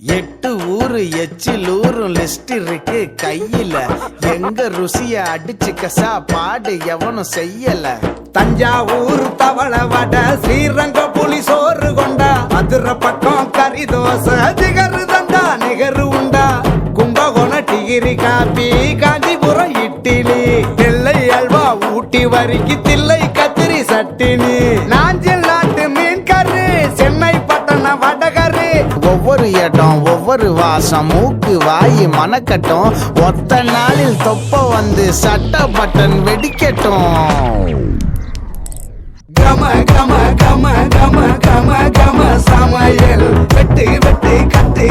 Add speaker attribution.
Speaker 1: எட்டு ஊரு எச்சில் ஊரும் லிஸ்ட் இருக்கு கையில. எங்க ருசிய அடிச்சு கசா பாடு எவனும் செய்யல.
Speaker 2: தஞ்சாவூர் தவள வடை, ஸ்ரீரங்க புலி சோறு கொண்டா, மதுரை பக்கம் கறி தோசை, ஜிகரு தண்டா நிகரு உண்டா, கும்பகோணம் டிகிரி காப்பி, காஞ்சிபுரம் இட்லி, நெல்லை அல்வா ஊட்டி வரிக்கு தில்லை கத்திரி சட்டினி, நாஞ்சில் நாட்டு மீன் கறி, சென்னை பட்டணம் வடகரு.
Speaker 1: ஒவ்வொரு இடம் ஒவ்வொரு வாசம், மூக்கு வாயி மணக்கட்டும். ஒத்த நாளில் தொப்ப வந்து சட்ட பட்டன் வெடிக்கட்டும்.
Speaker 2: கம கம கம கம கம கம சமையல், வெட்டு வெட்டு கட்டு